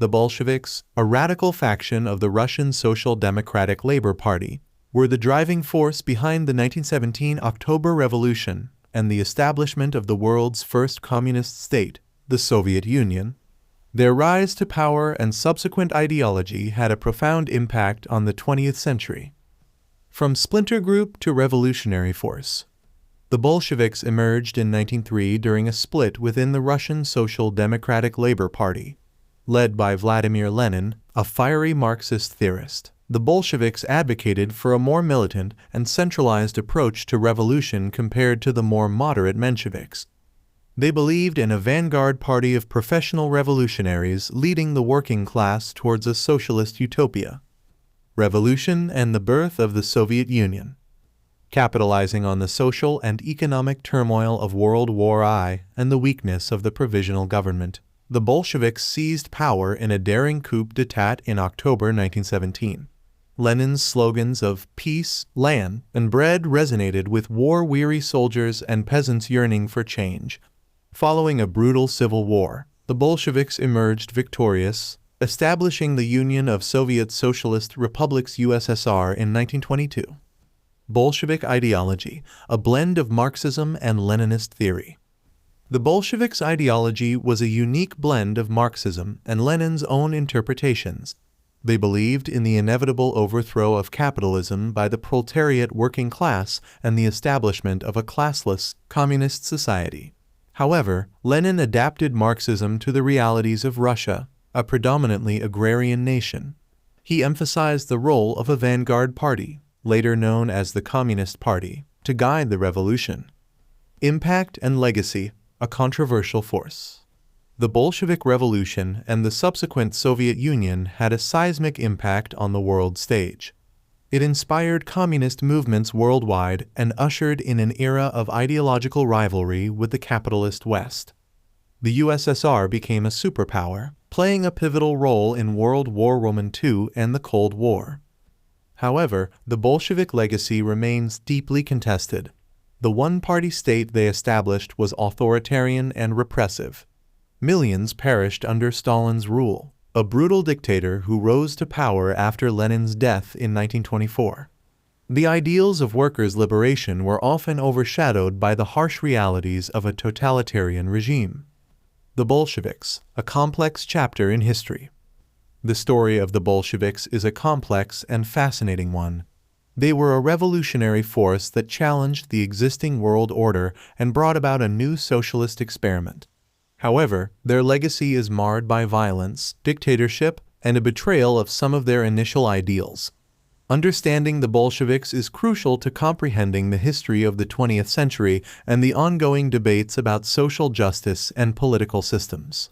The Bolsheviks, a radical faction of the Russian Social Democratic Labor Party, were the driving force behind the 1917 October Revolution and the establishment of the world's first communist state, the Soviet Union. Their rise to power and subsequent ideology had a profound impact on the 20th century. From splinter group to revolutionary force, the Bolsheviks emerged in 1903 during a split within the Russian Social Democratic Labor Party. Led by Vladimir Lenin, a fiery Marxist theorist, the Bolsheviks advocated for a more militant and centralized approach to revolution compared to the more moderate Mensheviks. They believed in a vanguard party of professional revolutionaries leading the working class towards a socialist utopia. Revolution and the birth of the Soviet Union. Capitalizing on the social and economic turmoil of World War I and the weakness of the provisional government, the Bolsheviks seized power in a daring coup d'etat in October 1917. Lenin's slogans of peace, land, and bread resonated with war-weary soldiers and peasants yearning for change. Following a brutal civil war, the Bolsheviks emerged victorious, establishing the Union of Soviet Socialist Republics USSR in 1922. Bolshevik ideology, a blend of Marxism and Leninist theory. The Bolsheviks' ideology was a unique blend of Marxism and Lenin's own interpretations. They believed in the inevitable overthrow of capitalism by the proletariat working class and the establishment of a classless, communist society. However, Lenin adapted Marxism to the realities of Russia, a predominantly agrarian nation. He emphasized the role of a vanguard party, later known as the Communist Party, to guide the revolution. Impact and legacy, a controversial force. The Bolshevik Revolution and the subsequent Soviet Union had a seismic impact on the world stage. It inspired communist movements worldwide and ushered in an era of ideological rivalry with the capitalist West. The USSR became a superpower, playing a pivotal role in World War II and the Cold War. However, the Bolshevik legacy remains deeply contested. The one-party state they established was authoritarian and repressive. Millions perished under Stalin's rule, a brutal dictator who rose to power after Lenin's death in 1924. The ideals of workers' liberation were often overshadowed by the harsh realities of a totalitarian regime. The Bolsheviks, a complex chapter in history. The story of the Bolsheviks is a complex and fascinating one. They were a revolutionary force that challenged the existing world order and brought about a new socialist experiment. However, their legacy is marred by violence, dictatorship, and a betrayal of some of their initial ideals. Understanding the Bolsheviks is crucial to comprehending the history of the 20th century and the ongoing debates about social justice and political systems.